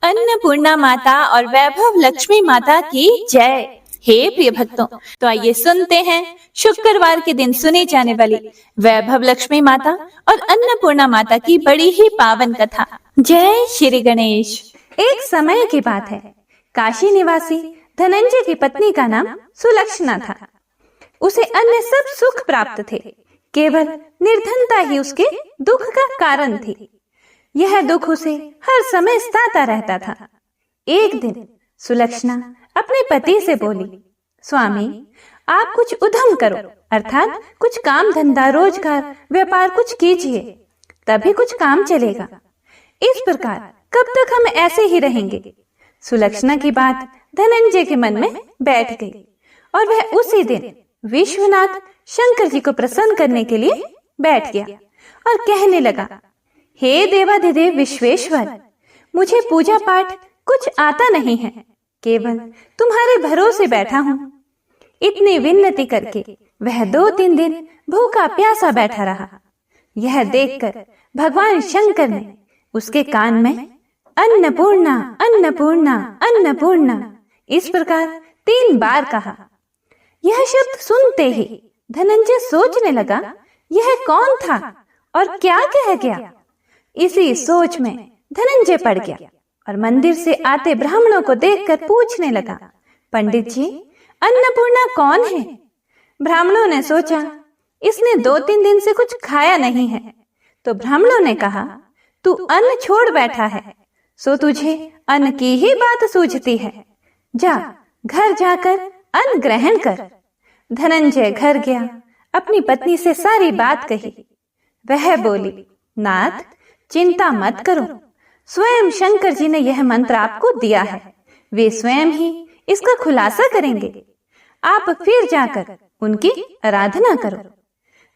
अन्नपूर्णा माता और वैभव लक्ष्मी माता की जय। हे प्रिय भक्तों, तो आइए सुनते हैं शुक्रवार के दिन सुनी जाने वाली वैभव लक्ष्मी माता और अन्नपूर्णा माता की बड़ी ही पावन कथा। जय श्री गणेश। एक समय की बात है, काशी निवासी धनंजय की पत्नी का नाम सुलक्षणा था। उसे अन्य सब सुख प्राप्त थे, केवल निर्धनता ही उसके दुख का कारण थी। यह दुख उसे हर समय सताता रहता था। एक दिन सुलक्षणा अपने पति से बोली, स्वामी, आप कुछ उद्यम करो, अर्थात कुछ काम धंधा रोजगार व्यापार कुछ कीजिए, तभी कुछ काम चलेगा। इस प्रकार कब तक हम ऐसे ही रहेंगे? सुलक्षणा की बात धनंजय के मन में बैठ गई और वह उसी दिन विश्वनाथ शंकर जी को प्रसन्न करने के लिए बैठ गया और कहने लगा, हे देवाधिदेव विश्वेश्वर, मुझे पूजा पाठ कुछ आता नहीं है, केवल तुम्हारे भरोसे बैठा हूँ। इतनी विनती करके वह 2-3 दिन भूखा प्यासा बैठा रहा। यह देखकर भगवान शंकर ने उसके कान में अन्नपूर्णा अन्नपूर्णा अन्नपूर्णा इस प्रकार 3 बार कहा। यह शब्द सुनते ही धनंजय सोचने लगा, यह कौन था और क्या कह गया। इसी सोच में धनंजय पड़ गया और मंदिर से आते ब्राह्मणों को देखकर पूछने लगा, पंडित जी, अन्नपूर्णा कौन है? ब्राह्मणों ने सोचा, इसने 2-3 दिन से कुछ खाया नहीं है। तो ब्राह्मणों ने कहा, तू अन्न छोड़ बैठा है, सो तुझे अन्न की ही बात सूझती है। जा, घर जाकर अन्न ग्रहण कर। धनंजय घर गया, अपनी पत्नी से सारी बात कही। वह बोली, नाथ, चिंता मत करो, स्वयं शंकर जी ने यह मंत्र आपको दिया है, वे स्वयं ही इसका खुलासा करेंगे। आप फिर जाकर उनकी आराधना करो।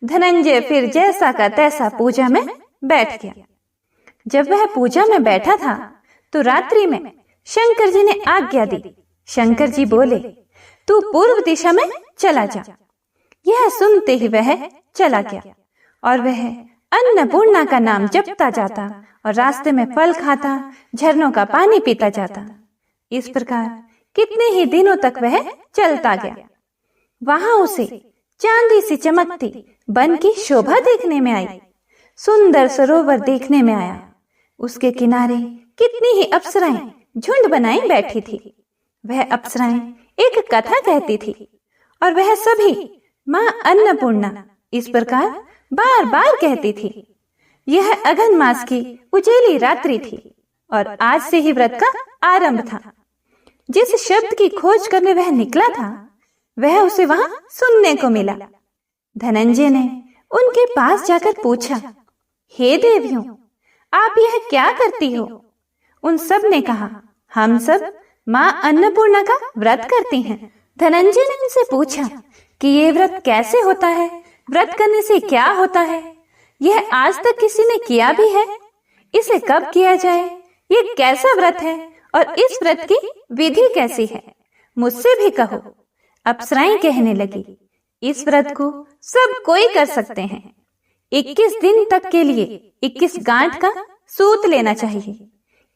धनंजय फिर जैसा का तैसा पूजा में बैठ गया। जब वह पूजा में बैठा था तो रात्रि में शंकर जी ने आज्ञा दी। शंकर जी बोले, तू पूर्व दिशा में चला जा। यह सुनते ही वह चला गया और वह अन्नपूर्णा का नाम जपता जाता और रास्ते में फल खाता, झरनों का पानी पीता जाता। इस प्रकार कितने ही दिनों तक वह चलता गया। वहां उसे चांदी सी चमकती वन की शोभा देखने में आई। सुंदर सरोवर देखने में आया। उसके किनारे कितनी ही अप्सराएं झुंड बनाई बैठी थी। वह अप्सराएं एक कथा कहती थी और वह सभी मां अन्नपूर्णा इस प्रकार बार बार कहती थी। यह अघन मास की उजेली रात्रि थी और आज से ही व्रत का आरंभ था। जिस शब्द की खोज करने वह निकला था, वह उसे वहां सुनने को मिला। धनंजय ने उनके पास जाकर पूछा, हे देवियों, आप यह क्या करती हो? उन सब ने कहा, हम सब मां अन्नपूर्णा का व्रत करती हैं। धनंजय ने उनसे पूछा कि ये व्रत कैसे होता है, व्रत करने से क्या होता है, यह आज तक किसी ने किया भी है, इसे कब किया जाए, ये कैसा व्रत है और इस व्रत की विधि कैसी है, मुझसे भी कहो। अप्सराएं कहने लगी, इस व्रत को सब कोई कर सकते हैं। 21 दिन तक के लिए 21 गांठ का सूत लेना चाहिए।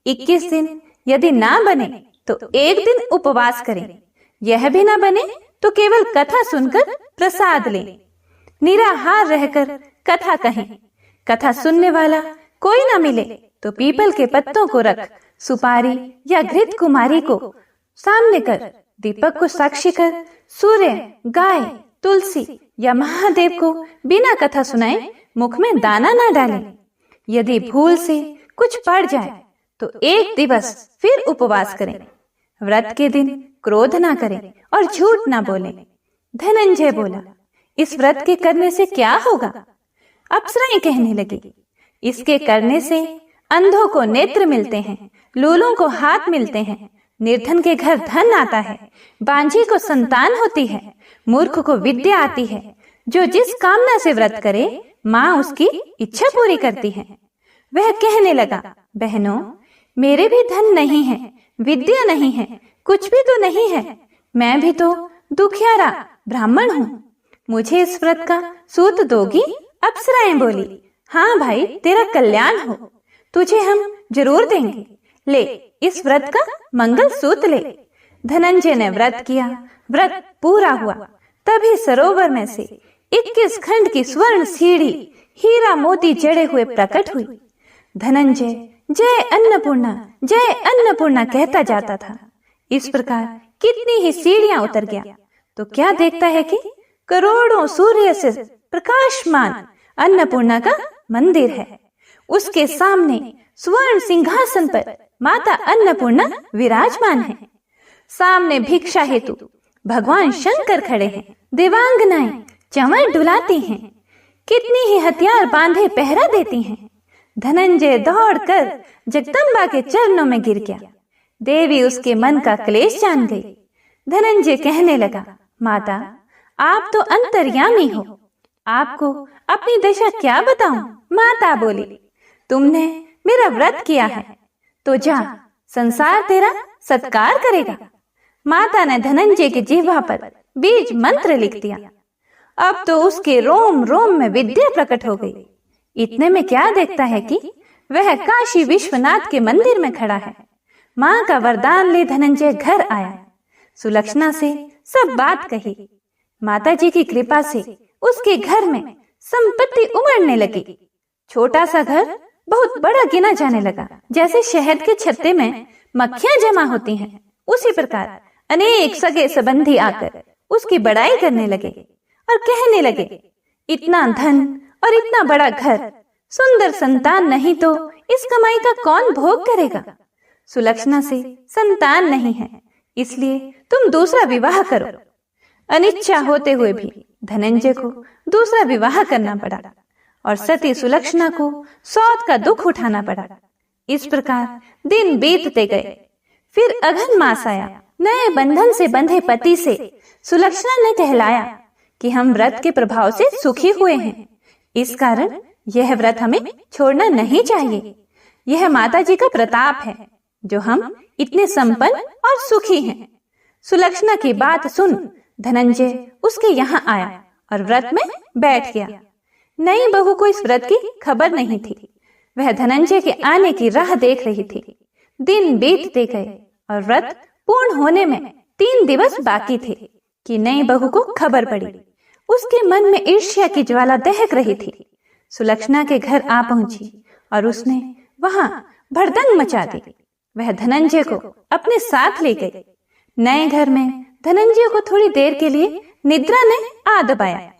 21 दिन यदि ना बने तो एक दिन उपवास करें। यह भी ना बने तो केवल कथा सुनकर प्रसाद लें। निराहार रहकर कथा कहें। कथा सुनने वाला कोई ना मिले तो पीपल के पत्तों को रख सुपारी या घृत कुमारी को सामने कर, दीपक को साक्षी कर, सूर्य, गाय, तुलसी या महादेव को बिना कथा सुनाए मुख में दाना ना डालें। यदि भूल से कुछ पड़ जाए तो एक दिवस फिर उपवास करें। व्रत के दिन क्रोध ना करें और झूठ ना बोलें। धनंजय बोला, इस व्रत के करने से क्या होगा? अप्सराएं कहने लगी, इसके करने से अंधों को नेत्र मिलते हैं, लूलों को हाथ मिलते हैं, निर्धन के घर धन आता है, बांझी को संतान होती है, मूर्ख को विद्या आती है। जो जिस कामना से व्रत करे, माँ उसकी इच्छा पूरी करती है। वह कहने लगा, बहनों, मेरे भी धन नहीं है, विद्या नहीं है, कुछ भी तो नहीं है, मैं भी तो दुखियारा ब्राह्मण हूँ, मुझे इस व्रत का सूत दोगी? अप्सराएं बोली, हाँ भाई, तेरा कल्याण हो, तुझे हम जरूर देंगे, ले इस व्रत का मंगल सूत्र ले। धनंजय ने व्रत किया, व्रत पूरा हुआ। तभी सरोवर में से 21 खंड की स्वर्ण सीढ़ी हीरा मोती जड़े हुए प्रकट हुई। धनंजय जय अन्नपूर्णा कहता जाता था। इस प्रकार कितनी ही सीढ़ियां उतर गया तो क्या देखता है कि करोड़ों सूर्य से प्रकाशमान अन्नपूर्णा का मंदिर है। उसके सामने स्वर्ण सिंहासन पर माता अन्नपूर्णा विराजमान है। सामने भिक्षा हेतु भगवान शंकर खड़े हैं। देवांगनाएं चंवर डुलाती हैं। कितनी ही हथियार बांधे पहरा देती हैं। धनंजय दौड़कर जगदम्बा के चरणों में गिर गया। देवी उसके मन का क्लेश जान गई। धनंजय कहने लगा, माता आप तो अंतर्यामी हो, आपको अपनी दशा क्या बताऊं? माता बोली, तुमने मेरा व्रत किया है तो जा, संसार तेरा सत्कार करेगा। माता ने धनंजय की जिह्वा पर बीज मंत्र लिख दिया। अब तो उसके रोम रोम में विद्या प्रकट हो गई। इतने में क्या देखता है कि वह काशी विश्वनाथ के मंदिर में खड़ा है। माँ का वरदान ले धनंजय घर आया। सुलक्षणा से सब बात कही। माता जी की कृपा से उसके घर में संपत्ति उमड़ने लगी। छोटा सा घर बहुत बड़ा गिना जाने लगा। जैसे शहद के छत्ते में मक्खियां जमा होती हैं, उसी प्रकार अनेक सगे संबंधी आकर उसकी बड़ाई करने लगे और कहने लगे, इतना धन और इतना बड़ा घर, सुंदर संतान नहीं तो इस कमाई का कौन भोग करेगा? सुलक्षणा से संतान नहीं है, इसलिए तुम दूसरा विवाह करो। अनिच्छा होते हुए भी धनंजय को दूसरा विवाह करना पड़ा और सती सुलक्षणा को सौत का दुख उठाना पड़ा। इस प्रकार दिन बीतते गए। फिर अघन मास आया। नए बंधन से बंधे पति से सुलक्षणा ने कहलाया कि हम व्रत के प्रभाव से सुखी हुए हैं, इस कारण यह व्रत हमें छोड़ना नहीं चाहिए। यह माता जी का प्रताप है जो हम इतने संपन्न और सुखी हैं। सुलक्षणा की बात सुन धनंजय उसके यहाँ आया और व्रत में बैठ गया। नई बहू को इस व्रत की खबर नहीं थी। वह धनंजय के आने की राह देख रही थी। दिन बीतते गए और व्रत पूर्ण होने में 3 दिवस बाकी थे कि नई बहू को खबर पड़ी। उसके मन में ईर्ष्या की ज्वाला दहक रही थी। सुलक्षणा के घर आ पहुंची और उसने वहां भड़दंग मचा दी। वह धनंजय को अपने साथ ले गई। नए घर में धनंजय को थोड़ी देर के लिए निद्रा ने आ दबाया।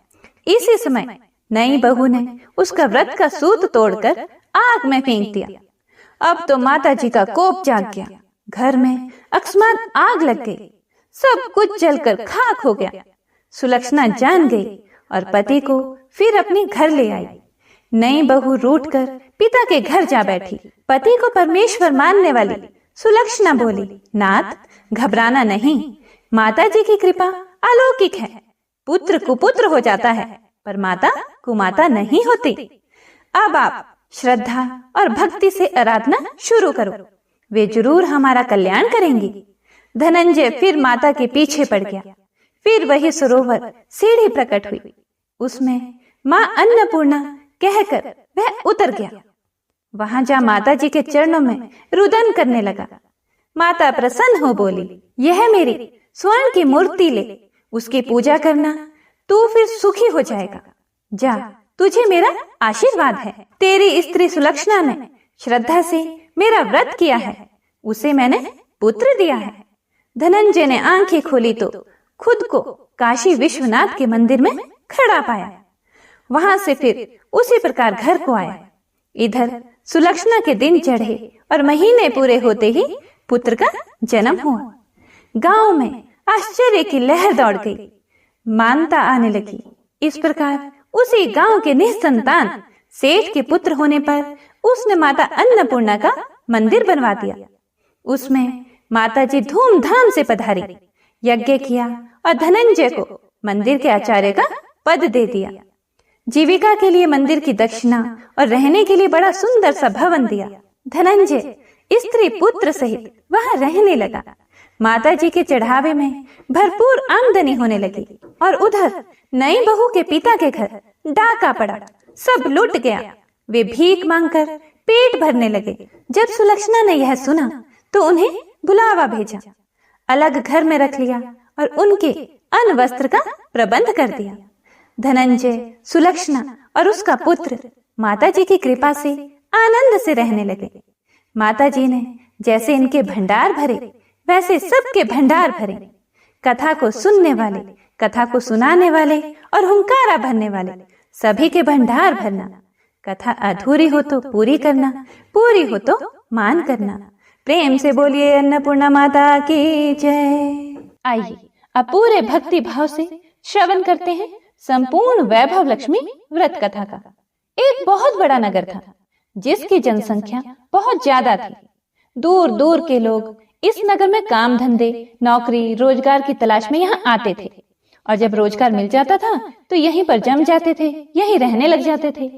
इसी समय नई बहू ने उसका व्रत का सूत तोड़कर आग में फेंक दिया। अब तो माता जी का कोप जाग गया। घर में अकस्मात आग लग गई। सब कुछ जलकर खाक हो गया। सुलक्षणा जान गई और पति को फिर अपने घर ले आई। नई बहू रूठकर पिता के घर जा बैठी। पति को परमेश्वर मानने वाली सुलक्षणा बोली, नाथ घबराना नहीं, माता जी की कृपा अलौकिक है। पुत्र कुपुत्र हो जाता है पर माता कुमाता नहीं होती। अब आप श्रद्धा और भक्ति से आराधना शुरू करो, वे जरूर हमारा कल्याण करेंगी। धनंजय फिर माता के पीछे पड़ गया। फिर वही सरोवर सीढ़ी प्रकट हुई। उसमें माँ अन्नपूर्णा कहकर वह उतर गया। वहां जा माता जी के चरणों में रुदन करने लगा। माता प्रसन्न हो बोली, यह मेरी स्वर्ण की मूर्ति ले, उसकी पूजा करना, तू फिर सुखी हो जाएगा। जा, तुझे मेरा आशीर्वाद है। तेरी स्त्री सुलक्षणा ने श्रद्धा से मेरा व्रत किया है, उसे मैंने पुत्र दिया है। धनंजय ने आंखें खोली तो खुद को काशी विश्वनाथ के मंदिर में खड़ा पाया। वहां से फिर उसी प्रकार घर को आया। इधर सुलक्षणा के दिन चढ़े और महीने पूरे होते ही पुत्र का जन्म हुआ। गांव में आश्चर्य की लहर दौड़ गई। मानता आने लगी। इस प्रकार उसी गांव के निसंतान सेठ के पुत्र होने पर उसने माता अन्नपूर्णा का मंदिर बनवा दिया। उसमें माता जी धूमधाम से पधारी, यज्ञ किया और धनंजय को मंदिर के आचार्य का पद दे दिया। जीविका के लिए मंदिर की दक्षिणा और रहने के लिए बड़ा सुंदर सा भवन दिया। धनंजय स्त्री पुत्र सहित वहां रहने लगा। माता जी के चढ़ावे में भरपूर आमदनी होने लगी और उधर नई बहू के पिता के घर डाका पड़ा। सब लूट गया। वे भीख मांगकर पेट भरने लगे। जब सुलक्षणा ने यह सुना तो उन्हें बुलावा भेजा, अलग घर में रख लिया और उनके अन्न वस्त्र का प्रबंध कर दिया। धनंजय, सुलक्षणा और उसका पुत्र माता जी की कृपा से आनंद से रहने लगे। माता जी ने जैसे इनके भंडार भरे वैसे सबके भंडार भरे। कथा को सुनने वाले, कथा को सुनाने वाले और हुंकारा भरने वाले सभी के भंडार भरना। कथा अधूरी हो तो पूरी करना, पूरी हो तो मान करना। प्रेम से बोलिए अन्नपूर्णा माता की जय। आइए अब पूरे भक्ति भाव से श्रवण करते हैं संपूर्ण वैभव लक्ष्मी व्रत कथा का। एक बहुत बड़ा नगर था जिसकी जनसंख्या बहुत ज्यादा थी। दूर दूर के लोग इस नगर में काम धंधे, नौकरी, रोजगार की तलाश में यहाँ आते थे और जब रोजगार मिल जाता था तो यहीं पर जम जाते थे, यहीं रहने लग जाते थे।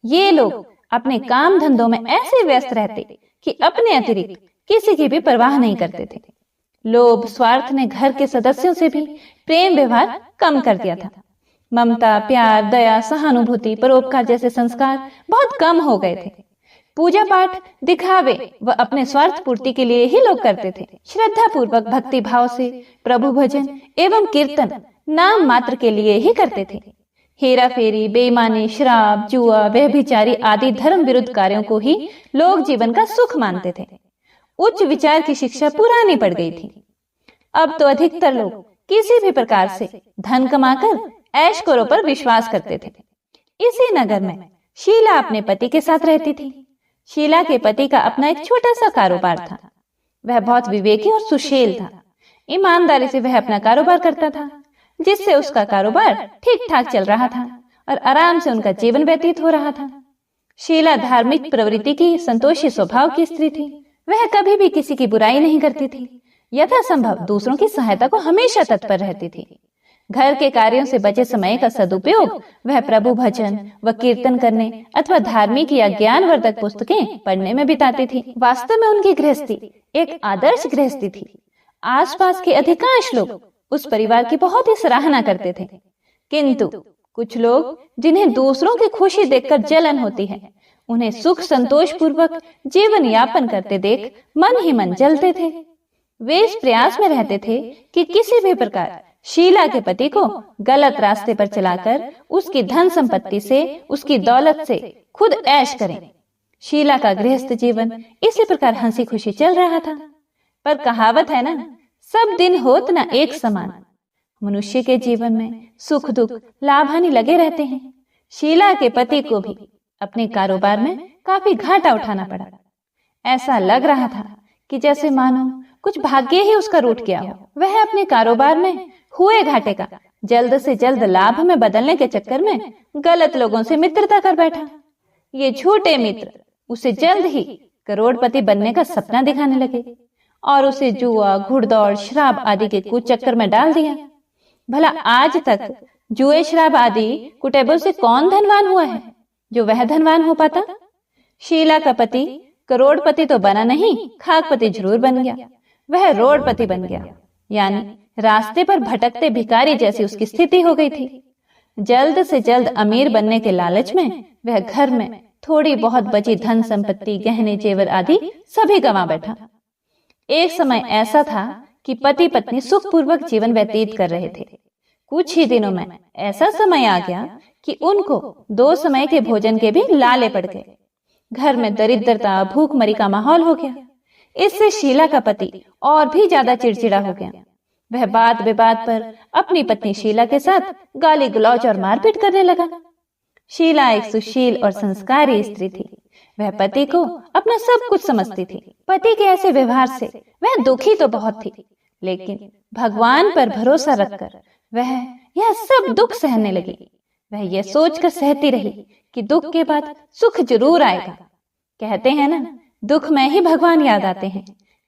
ये लोग अपने काम धंधों में ऐसे व्यस्त रहते कि अपने अतिरिक्त किसी की भी परवाह नहीं करते थे। लोभ, स्वार्थ ने घर के सदस्यों से भी प्रेम व्यवहार कम कर दिया था। ममता, प्यार, दया, सहानुभूति, परोपकार जैसे संस्कार बहुत कम हो गए थे। पूजा पाठ दिखावे व अपने स्वार्थ पूर्ति के लिए ही लोग करते थे। श्रद्धा पूर्वक भक्ति भाव से प्रभु भजन एवं कीर्तन नाम मात्र के लिए ही करते थे। हेरा फेरी, बेईमानी, शराब, जुआ, व्यभिचारी आदि धर्म विरुद्ध कार्यों को ही लोग जीवन का सुख मानते थे। उच्च विचार की शिक्षा पुरानी पड़ गई थी। अब तो अधिकतर लोग किसी भी प्रकार से धन कमाकर ऐश करो पर विश्वास करते थे। इसी नगर में शीला अपने पति के साथ रहती थी। शीला के पति का अपना एक छोटा सा कारोबार था। वह बहुत विवेकी और सुशील था। ईमानदारी से वह अपना कारोबार करता था, जिससे उसका कारोबार ठीक ठाक चल रहा था और आराम से उनका जीवन व्यतीत हो रहा था। शीला धार्मिक प्रवृत्ति की, संतोषी स्वभाव की स्त्री थी। वह कभी भी किसी की बुराई नहीं करती थी। यथासंभव दूसरों की सहायता को हमेशा तत्पर रहती थी। घर के कार्यों से बचे समय का सदुपयोग वह प्रभु भजन व कीर्तन करने अथवा धार्मिक या ज्ञानवर्धक पुस्तकें पढ़ने में बिताती थी। वास्तव में उनकी गृहस्थी एक आदर्श गृहस्थी थी। आसपास के अधिकांश लोग उस परिवार की बहुत ही सराहना करते थे, किंतु कुछ लोग जिन्हें दूसरों की खुशी देखकर जलन होती है, उन्हें सुख संतोष पूर्वक जीवन यापन करते देख मन ही मन जलते थे। वे इस प्रयास में रहते थे कि किसी भी प्रकार शीला के पति को गलत रास्ते पर चलाकर उसकी धन संपत्ति से, उसकी दौलत से खुद ऐश करें। शीला का गृहस्थ जीवन इसी प्रकार हंसी खुशी चल रहा था। पर कहावत है ना, सब दिन होत न एक समान। मनुष्य के जीवन में सुख दुख, लाभ हानि लगे रहते हैं। शीला के पति को भी अपने कारोबार में काफी घाटा उठाना पड़ा। ऐसा लग रहा था कि जैसे मानो कुछ भाग्य ही उसका रूठ गया हो। वह अपने कारोबार में हुए घाटे का जल्द से जल्द लाभ में बदलने के चक्कर में गलत लोगों से मित्रता कर बैठा। ये झूठे मित्र उसे जल्द ही करोड़पति बनने का सपना दिखाने लगे और उसे जुआ, घुड़दौड़, शराब आदि के कुचक्कर में डाल दिया। भला आज तक जुए, शराब आदि कुटैबों से कौन धनवान हुआ है जो वह धनवान हो पाता? शीला का पति करोड़पति तो बना नहीं, खाकपति जरूर बन गया। वह रोडपति बन गया, यानी रास्ते पर भटकते भिखारी जैसी उसकी स्थिति हो गई थी। जल्द से जल्द अमीर बनने के लालच में वह घर में थोड़ी बहुत बची धन संपत्ति, गहने जेवर आदि सभी गंवा बैठा। एक समय ऐसा था कि पति पत्नी सुखपूर्वक जीवन व्यतीत कर रहे थे। कुछ ही दिनों में ऐसा समय आ गया कि उनको 2 समय के भोजन के भी लाले पड़ गए। घर में दरिद्रता, भूखमरी का माहौल हो गया। इससे शीला का पति और भी ज्यादा चिड़चिड़ा हो गया। वह बात विवाद पर अपनी पत्नी शीला के साथ गाली गलौज और मारपीट करने लगा। शीला एक सुशील और संस्कारी स्त्री थी। वह पति को अपना सब कुछ समझती थी। पति के ऐसे व्यवहार से वह दुखी तो बहुत थी, लेकिन भगवान पर भरोसा रखकर वह यह सब दुख सहने लगी। वह यह सोचकर सहती रही कि दुख के बाद सुख जरूर आएगा। कहते हैं ना, दुख में ही भगवान याद आते हैं।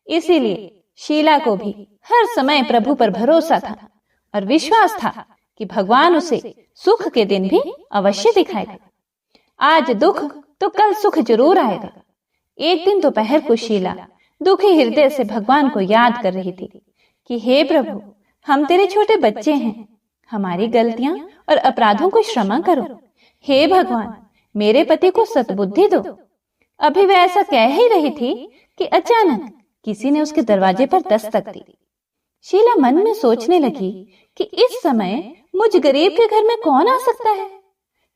इसीलिए शीला को भी हर समय प्रभु पर भरोसा था और विश्वास था कि भगवान उसे सुख के दिन भी अवश्य दिखाएगा। आज दुख तो कल सुख जरूर आएगा। एक दिन दोपहर को शीला दुखी हृदय से भगवान को याद कर रही थी कि हे प्रभु, हम तेरे छोटे बच्चे हैं, हमारी गलतियां और अपराधों को क्षमा करो। हे भगवान, मेरे पति को सद्बुद्धि दो। अभी वह ऐसा कह ही रही थी कि अचानक किसी ने उसके दरवाजे पर दस्तक दी। शीला मन में सोचने लगी कि इस समय मुझ गरीब के घर में कौन आ सकता है।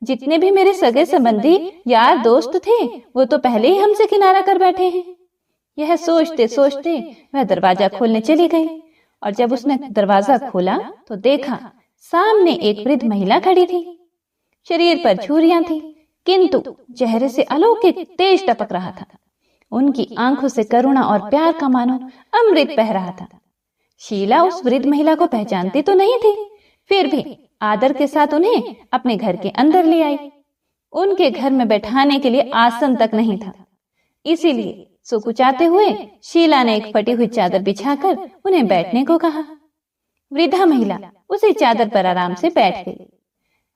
जितने भी मेरे सगे संबंधी यार दोस्त थे वो तो पहले ही हमसे किनारा कर बैठे हैं। यह सोचते सोचते वह दरवाजा खोलने चली गई और जब उसने दरवाजा खोला तो देखा सामने एक वृद्ध महिला खड़ी थी। शरीर पर झुर्रियां थी किंतु चेहरे से अलौकिक तेज टपक रहा था। उनकी आंखों से करुणा और प्यार का मानो अमृत बह रहा था। शीला उस वृद्ध महिला को पहचानती तो नहीं थी, फिर भी आदर के साथ उन्हें अपने घर के अंदर ले आई। उनके घर में बैठाने के लिए आसन तक नहीं था, इसीलिए सुकुचाते हुए शीला ने एक फटी हुई चादर बिछाकर उन्हें बैठने को कहा। वृद्धा महिला उसी चादर पर आराम से बैठ गई।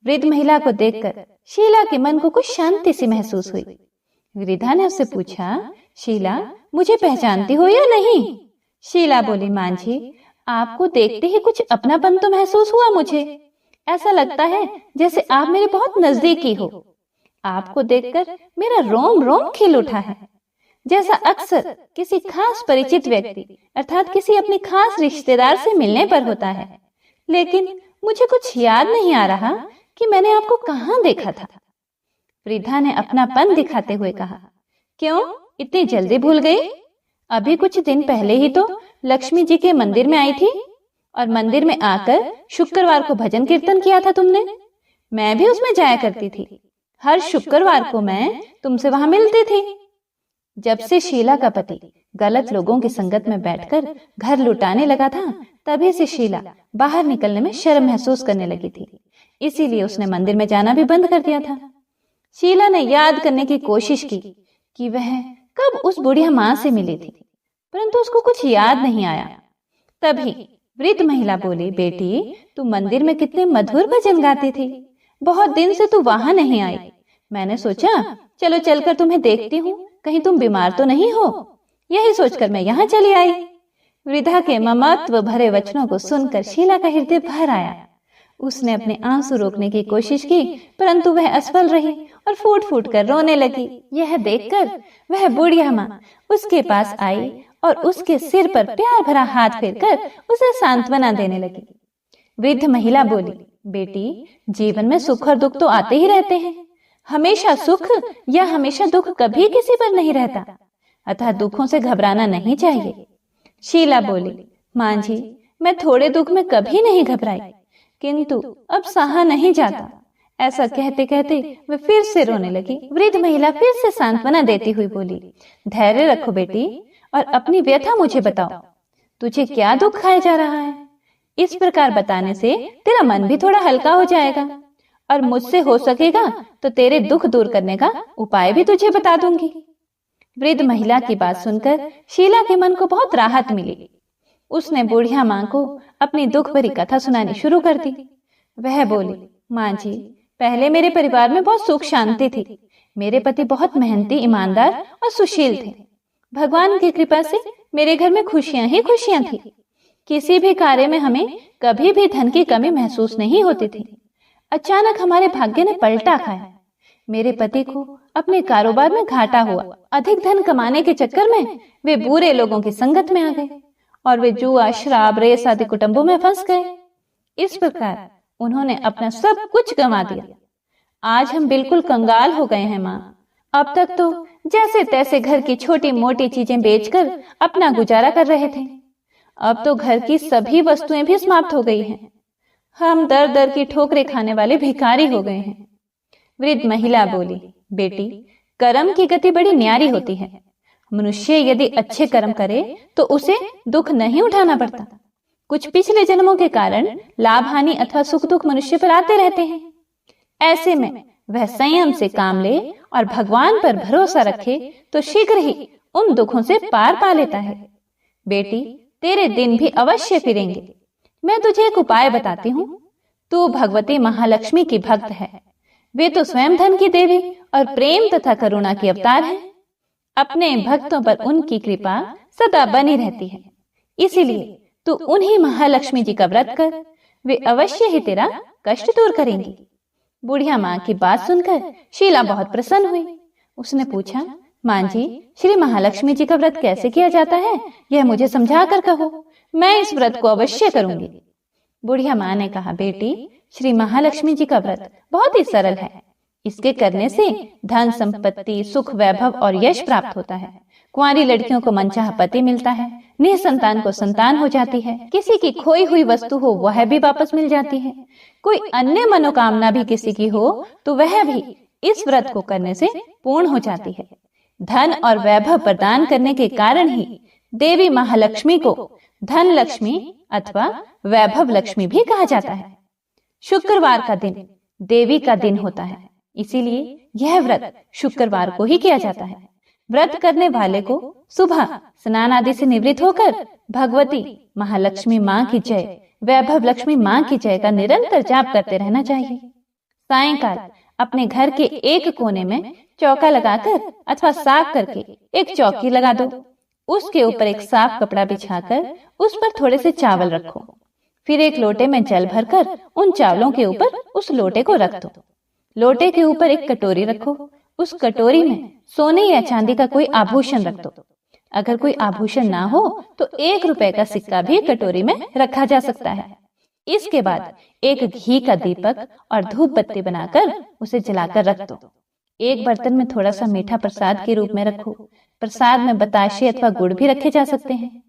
वृद्ध महिला को देखकर शीला के मन को कुछ शांति सी महसूस हुई। वृद्धा ने उससे पूछा, शीला मुझे पहचानती हो या नहीं? शीला बोली, मां जी आपको देखते ही कुछ अपनापन तो महसूस हुआ मुझे। ऐसा लगता है जैसे आप मेरे बहुत नजदीकी हो। आपको देखकर मेरा रोम रोम खिल उठा है, जैसा अक्सर किसी खास परिचित व्यक्ति अर्थात किसी अपने खास रिश्तेदार से मिलने पर होता है। लेकिन मुझे कुछ याद नहीं आ रहा कि मैंने आपको कहाँ देखा था। वृद्धा ने अपनापन दिखाते हुए कहा, क्यों इतनी जल्दी भूल गई? अभी कुछ दिन पहले ही तो लक्ष्मी जी के मंदिर में आई थी और मंदिर में आकर शुक्रवार को भजन कीर्तन किया था तुमने। मैं भी उसमें जाया करती थी। हर शुक्रवार को मैं तुमसे वहां मिलती थी। जब से शीला का पति गलत लोगों की संगत में बैठकर घर लुटाने लगा था, तभी से शीला बाहर निकलने में शर्म महसूस करने लगी थी। इसीलिए उसने मंदिर में जाना भी बंद कर दिया था। शीला ने याद करने की कोशिश की कि वह कब उस बुढ़िया मां से मिली थी, परंतु उसको कुछ याद नहीं आया। तभी वृद्ध महिला बोली, बेटी तू मंदिर में कितने मधुर भजन गाती थी। बहुत दिन से तू वहां नहीं आई। मैंने सोचा चलो चलकर तुम्हें देखती हूँ, कहीं तुम बीमार तो नहीं हो। यही सोचकर मैं यहाँ चली आई। वृद्धा के ममत्व भरे वचनों को सुनकर शीला का हृदय भर आया। उसने अपने आंसू रोकने की कोशिश की, परंतु वह असफल रही और फूट फूट कर रोने लगी। यह देखकर वह बुढ़िया माँ उसके पास आई और उसके सिर पर प्यार भरा हाथ फेरकर उसे सांत्वना देने लगी। वृद्ध महिला बोली, बेटी जीवन में सुख और दुख तो आते ही रहते हैं। हमेशा सुख या हमेशा दुख कभी किसी पर नहीं रहता, अतः दुखों से घबराना नहीं चाहिए। शीला बोली, मां जी मैं थोड़े दुख में कभी नहीं घबराई, किंतु अब सहा नहीं जाता। ऐसा कहते कहते वह फिर से रोने लगी। वृद्ध महिला फिर से सांत्वना देती हुई बोली, धैर्य रखो बेटी और अपनी व्यथा मुझे बताओ। तुझे क्या दुख खाया जा रहा है? इस प्रकार बताने से तेरा मन भी थोड़ा हल्का हो जाएगा और मुझसे हो सकेगा तो तेरे दुख दूर करने का उपाय भी तुझे बता दूंगी। वृद्ध महिला की बात सुनकर शीला के मन को बहुत राहत मिली। उसने बुढ़िया माँ को अपनी दुख भरी कथा सुनानी शुरू कर दी। वह बोली, माँ जी पहले मेरे परिवार में बहुत सुख शांति थी। मेरे पति बहुत मेहनती, ईमानदार और सुशील थे। भगवान की कृपा से मेरे घर में खुशियां ही खुशियां थी। किसी भी कार्य में हमें कभी भी धन की कमी महसूस नहीं होती थी। अचानक हमारे भाग्य ने पलटा खाया। मेरे पति को अपने कारोबार में घाटा हुआ। अधिक धन कमाने के चक्कर में वे बुरे लोगों की संगत में आ गए और वे जुआ, शराब, रेस आदि कुटुंबों में फंस गए। इस प्रकार उन्होंने अपना सब कुछ गंवा दिया। आज हम बिल्कुल कंगाल हो गए हैं माँ। अब तक तो जैसे तैसे घर की छोटी मोटी चीजें बेचकर अपना गुजारा कर रहे थे। अब तो घर की सभी वस्तुएं भी समाप्त हो गई हैं। हम दर दर की ठोकरें खाने वाले भिखारी हो गए हैं। वृद्ध महिला बोली, बेटी कर्म की गति बड़ी न्यारी होती है। मनुष्य यदि अच्छे कर्म करे तो उसे दुख नहीं उठाना पड़ता। कुछ पिछले जन्मों के कारण लाभ हानि अथवा सुख दुख मनुष्य पर आते रहते हैं। ऐसे में वह संयम से काम ले और भगवान पर भरोसा रखे तो शीघ्र ही उन दुखों से पार पा लेता है। बेटी तेरे दिन भी अवश्य फिरेंगे। मैं तुझे एक उपाय बताती हूँ। तू भगवती महालक्ष्मी की भक्त है। वे तो स्वयं धन की देवी और प्रेम तथा करुणा की अवतार है। अपने भक्तों पर उनकी कृपा सदा बनी रहती है। इसीलिए तू उन्हीं महालक्ष्मी जी का व्रत कर, वे अवश्य ही तेरा कष्ट दूर करेंगी। बुढ़िया माँ की बात सुनकर शीला बहुत प्रसन्न हुई। उसने पूछा, मां जी, श्री महालक्ष्मी जी का व्रत कैसे किया जाता है, यह मुझे समझा कर कहो। मैं इस व्रत को अवश्य करूंगी। बुढ़िया माँ ने कहा, बेटी, श्री महालक्ष्मी जी का व्रत बहुत ही सरल है। इसके करने से धन संपत्ति, सुख, वैभव और यश प्राप्त होता है। कुंवारी लड़कियों को मनचाहा पति मिलता है, निसंतान को संतान हो जाती है, किसी की खोई हुई वस्तु हो वह भी वापस मिल जाती है, कोई अन्य मनोकामना भी किसी की हो तो वह भी इस व्रत को करने से पूर्ण हो जाती है। धन और वैभव प्रदान करने के कारण ही देवी महालक्ष्मी को धन लक्ष्मी अथवा वैभव लक्ष्मी भी कहा जाता है। शुक्रवार का दिन देवी का दिन होता है, इसीलिए यह व्रत शुक्रवार को ही किया जाता है। व्रत करने वाले को सुबह स्नान आदि से निवृत्त होकर भगवती महालक्ष्मी माँ की जय, वैभव लक्ष्मी माँ की जय का निरंतर जाप करते रहना चाहिए। सायंकाल अपने घर के एक कोने में चौका लगाकर अथवा साफ करके एक चौकी लगा दो। उसके ऊपर एक साफ कपड़ा बिछाकर उस पर थोड़े से चावल रखो। फिर एक लोटे में जल भरकर उन चावलों के ऊपर उस लोटे को रख दो। लोटे के ऊपर एक कटोरी रखो। उस कटोरी में सोने या चांदी का कोई आभूषण रख दो। अगर कोई आभूषण ना हो तो 1 रुपए का सिक्का भी कटोरी में रखा जा सकता है। इसके बाद एक घी का दीपक और धूप बत्ती बनाकर उसे जलाकर रख दो। एक बर्तन में थोड़ा सा मीठा प्रसाद के रूप में रखो। प्रसाद में बताशे अथवा गुड़ भी रखे जा सकते हैं।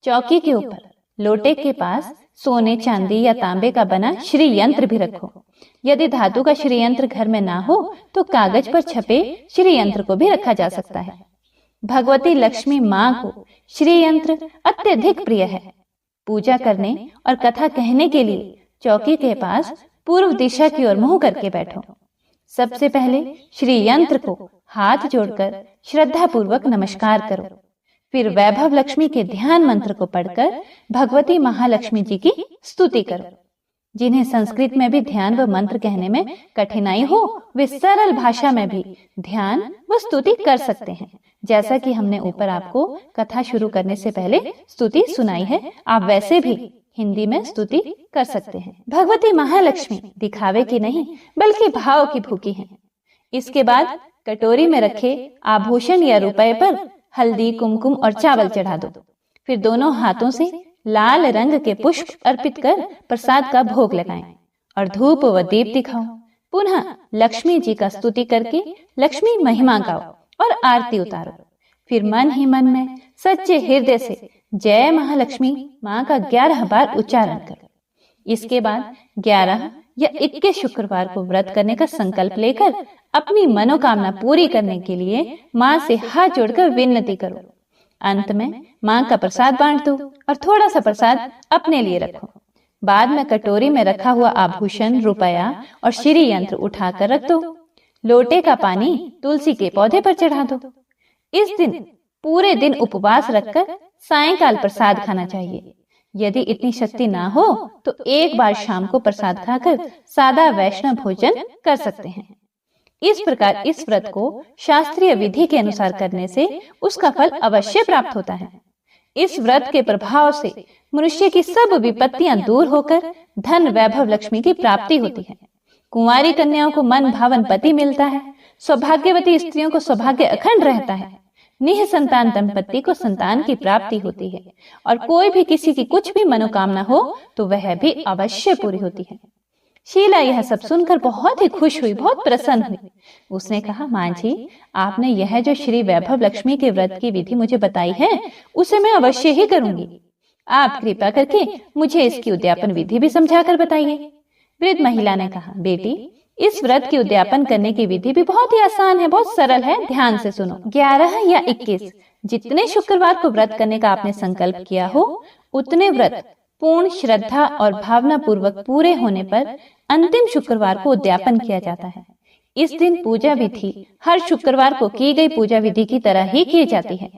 चौकी के ऊपर लोटे के पास सोने, चांदी या तांबे का बना श्री यंत्र भी रखो। यदि धातु का श्री यंत्र घर में ना हो तो कागज पर छपे श्री यंत्र को भी रखा जा सकता है। भगवती लक्ष्मी माँ को श्री यंत्र अत्यधिक प्रिय है। पूजा करने और कथा कहने के लिए चौकी के पास पूर्व दिशा की ओर मुंह करके बैठो। सबसे पहले श्री यंत्र को हाथ जोड़कर श्रद्धा पूर्वक नमस्कार करो। फिर वैभव लक्ष्मी के ध्यान मंत्र को पढ़कर भगवती महालक्ष्मी जी की स्तुति करो। जिन्हें संस्कृत में भी ध्यान व मंत्र कहने में कठिनाई हो वे सरल भाषा में भी ध्यान व स्तुति कर सकते हैं। जैसा कि हमने ऊपर आपको कथा शुरू करने से पहले स्तुति सुनाई है, आप वैसे भी हिंदी में स्तुति कर सकते हैं। भगवती महालक्ष्मी दिखावे की नहीं बल्कि भाव की भूखी हैं। इसके बाद कटोरी में रखे आभूषण या रुपए पर हल्दी, कुमकुम और चावल चढ़ा दो। फिर दोनों हाथों से लाल रंग के पुष्प अर्पित कर प्रसाद का भोग लगाएं और धूप व दीप दिखाओ। पुनः लक्ष्मी जी का स्तुति करके लक्ष्मी महिमा गाओ और आरती उतारो। फिर मन ही मन में सच्चे हृदय से जय महालक्ष्मी माँ का 11 बार उच्चारण करो। इसके बाद 11 या 21 शुक्रवार को व्रत करने का संकल्प लेकर अपनी मनोकामना पूरी करने के लिए माँ से हाथ जोड़कर विनती करो। अंत में माँ का प्रसाद बांट दो और थोड़ा सा प्रसाद अपने लिए रखो। बाद में कटोरी में रखा हुआ आभूषण, रुपया और श्री यंत्र उठाकर रख दो। लोटे का पानी तुलसी के पौधे पर चढ़ा दो। इस दिन पूरे दिन उपवास रखकर सायंकाल प्रसाद खाना चाहिए। यदि इतनी शक्ति ना हो तो एक बार शाम को प्रसाद खाकर सादा वैष्णव भोजन कर सकते हैं। इस प्रकार इस व्रत को शास्त्रीय विधि के अनुसार करने से उसका फल अवश्य प्राप्त होता है। इस व्रत के प्रभाव से मनुष्य की सब विपत्तियां दूर होकर धन, वैभव, लक्ष्मी की प्राप्ति होती है। कुंवारी कन्याओं को मन भावन पति मिलता है। सौभाग्यवती स्त्रियों को सौभाग्य अखंड रहता है। निःसंतान दंपति को संतान की प्राप्ति होती है और कोई भी किसी की कुछ भी मनोकामना हो तो वह भी अवश्य पूरी होती है। शीला यह सब सुनकर बहुत ही खुश हुई, बहुत प्रसन्न हुई। उसने कहा, माँ जी, आपने यह जो श्री वैभव लक्ष्मी के व्रत की विधि मुझे बताई है उसे मैं अवश्य ही करूंगी। आप कृपा करके मुझे इसकी उद्यापन विधि भी समझा कर बताइए। वृद्ध महिला ने कहा, बेटी, इस व्रत की उद्यापन करने की विधि भी बहुत ही आसान है, बहुत सरल है। ध्यान से सुनो। 11 या 21 जितने शुक्रवार को व्रत करने का आपने संकल्प किया हो उतने व्रत पूर्ण श्रद्धा और भावना पूर्वक पूरे होने पर अंतिम शुक्रवार को उद्यापन किया जाता है। इस दिन पूजा विधि हर शुक्रवार को की गई पूजा विधि की तरह ही की जाती है।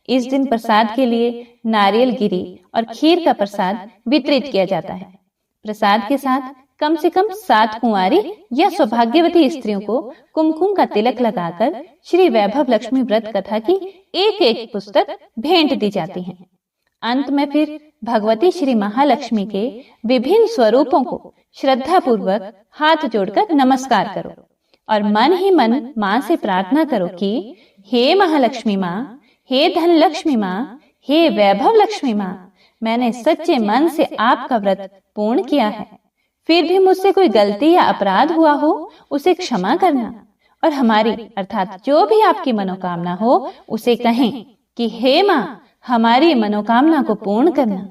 इस दिन प्रसाद के लिए नारियल गिरी और खीर का प्रसाद वितरित किया जाता है। प्रसाद के साथ कम से कम 7 कुंवारी या सौभाग्यवती स्त्रियों को कुमकुम का तिलक लगाकर श्री वैभव लक्ष्मी व्रत कथा की एक पुस्तक भेंट दी जाती है। अंत में फिर भगवती श्री महालक्ष्मी के विभिन्न स्वरूपों को श्रद्धा पूर्वक हाथ जोड़कर नमस्कार करो और मन ही मन माँ से प्रार्थना करो कि हे महालक्ष्मी माँ, हे धन लक्ष्मी माँ, हे वैभव लक्ष्मी माँ, मैंने सच्चे मन से आपका व्रत पूर्ण किया है। फिर भी मुझसे कोई गलती या अपराध हुआ हो उसे क्षमा करना, और हमारी अर्थात जो भी आपकी मनोकामना हो उसे कहें कि हे माँ, हमारी मनोकामना को पूर्ण करना,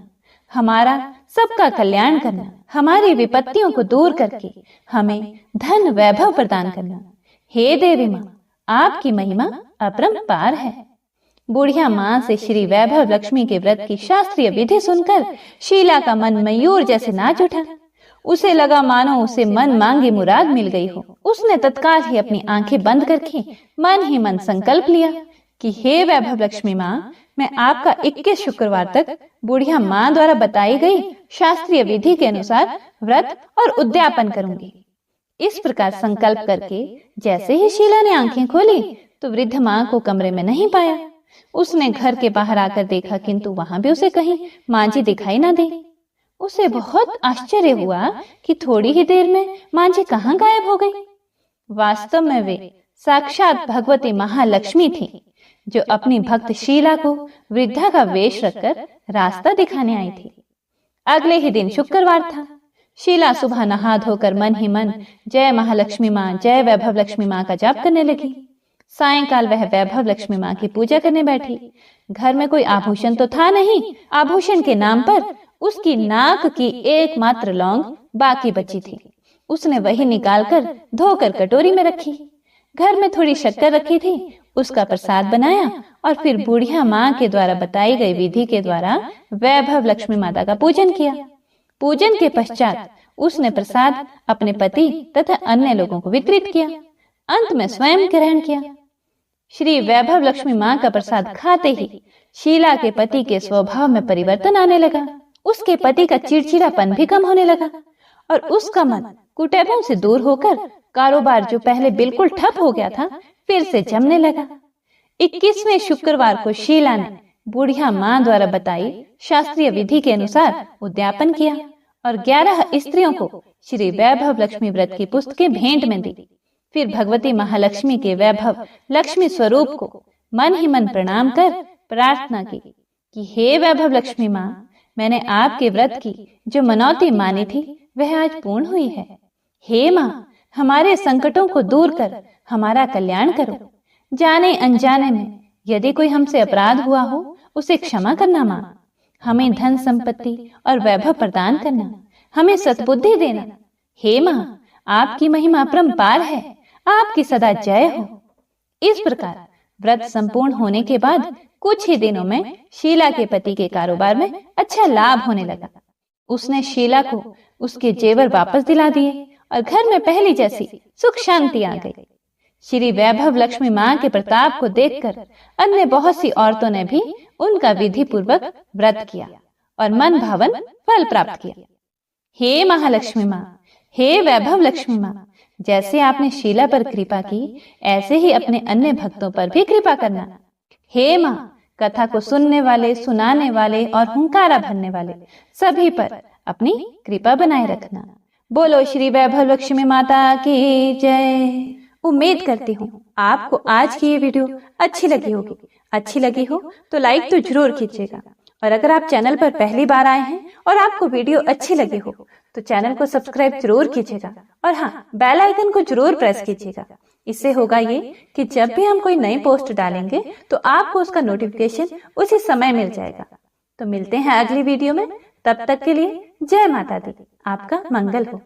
हमारा सबका कल्याण करना, हमारी विपत्तियों को दूर करके हमें धन वैभव प्रदान करना। हे देवी माँ, आपकी महिमा अपरंपार है। बुढ़िया माँ से श्री वैभव लक्ष्मी के व्रत की शास्त्रीय विधि सुनकर शीला का मन मयूर जैसे नाच उठा। उसे लगा मानो उसे मन मांगी मुराद मिल गई हो। उसने तत्काल ही अपनी आंखें बंद करके मन ही मन संकल्प लिया कि हे वैभव लक्ष्मी माँ, मैं आपका 21 शुक्रवार तक बुढ़िया माँ द्वारा बताई गई शास्त्रीय विधि के अनुसार व्रत और उद्यापन करूंगी। इस प्रकार संकल्प करके जैसे ही शीला ने आंखें खोली तो वृद्ध माँ को कमरे में नहीं पाया। उसने घर के बाहर आकर देखा, किंतु वहां भी उसे कहीं माँ जी दिखाई न दी। उसे बहुत आश्चर्य हुआ कि थोड़ी ही देर में माँ जी कहाँ गायब हो गई। वास्तव में वे साक्षात भगवती महालक्ष्मी थी, जो अपनी भक्त शीला को वृद्धा का वेश रखकर रास्ता दिखाने आई थी। अगले ही दिन शुक्रवार था। शीला सुबह नहा धोकर मन ही मन जय महालक्ष्मी माँ, जय वैभव लक्ष्मी माँ का जाप करने लगी। सायंकाल वह वैभव लक्ष्मी माँ की पूजा करने बैठी। घर में कोई आभूषण तो था नहीं। आभूषण के नाम पर उसकी नाक की एकमात्र लौंग बाकी बची थी। उसने वही निकालकर धोकर कटोरी में रखी। घर में थोड़ी शक्कर रखी थी, उसका प्रसाद बनाया और फिर बुढ़िया माँ के द्वारा बताई गई विधि के द्वारा वैभव लक्ष्मी माता का पूजन किया। पूजन के पश्चात उसने प्रसाद अपने पति तथा अन्य लोगों को वितरित किया। अंत में स्वयं ग्रहण किया। श्री वैभव लक्ष्मी माँ का प्रसाद खाते ही शीला के पति के स्वभाव में परिवर्तन आने लगा। उसके पति का चिड़चिड़ापन भी कम होने लगा और उसका मन कुटैबों से दूर होकर कारोबार जो पहले बिल्कुल ठप हो गया था फिर से जमने लगा। 21वें शुक्रवार को शीला ने बुढ़िया माँ द्वारा बताई शास्त्रीय विधि के अनुसार उद्यापन किया और 11 स्त्रियों को श्री वैभव लक्ष्मी व्रत की पुस्तकें भेंट में दी। फिर भगवती महालक्ष्मी के वैभव लक्ष्मी स्वरूप को मन ही मन प्रणाम कर प्रार्थना की कि हे वैभव लक्ष्मी माँ, मैंने आपके व्रत की जो मनौती मानी थी वह आज पूर्ण हुई है। हे माँ, हमारे संकटों को दूर कर हमारा कल्याण करो। जाने अनजाने में यदि कोई हमसे अपराध हुआ हो उसे क्षमा करना माँ। हमें धन संपत्ति और वैभव प्रदान करना, हमें सद्बुद्धि देना। हे माँ, आपकी महिमा अपरंपार है, आपकी सदा जय हो। इस प्रकार व्रत संपूर्ण होने के बाद कुछ ही दिनों में शीला के पति के कारोबार में अच्छा लाभ होने लगा। उसने शीला को उसके जेवर वापस दिला दिए और घर में पहली जैसी सुख शांति आ गई। श्री वैभव लक्ष्मी माँ के प्रताप को देखकर अन्य बहुत सी औरतों ने भी उनका विधि पूर्वक व्रत किया और मन भावन फल प्राप्त किया। हे महालक्ष्मी माँ, हे वैभव लक्ष्मी माँ, जैसे आपने शीला पर कृपा की ऐसे ही अपने अन्य भक्तों पर भी कृपा करना। हे माँ, कथा को सुनने वाले, सुनाने वाले और हुंकारा भरने वाले सभी पर अपनी कृपा बनाए रखना। बोलो श्री वैभव लक्ष्मी माता की जय। उम्मीद करती हूँ आपको आज की ये वीडियो अच्छी लगी होगी। अच्छी लगी हो तो लाइक तो जरूर कीजिएगा, और अगर आप चैनल पर पहली बार आए हैं और आपको वीडियो अच्छी लगी हो तो चैनल को सब्सक्राइब जरूर कीजिएगा, और हाँ, बेल आइकन को जरूर प्रेस कीजिएगा। इससे होगा ये कि जब भी हम कोई नई पोस्ट डालेंगे तो आपको उसका नोटिफिकेशन उसी समय मिल जाएगा। तो मिलते हैं अगली वीडियो में, तब तक के लिए जय माता दी। आपका मंगल हो।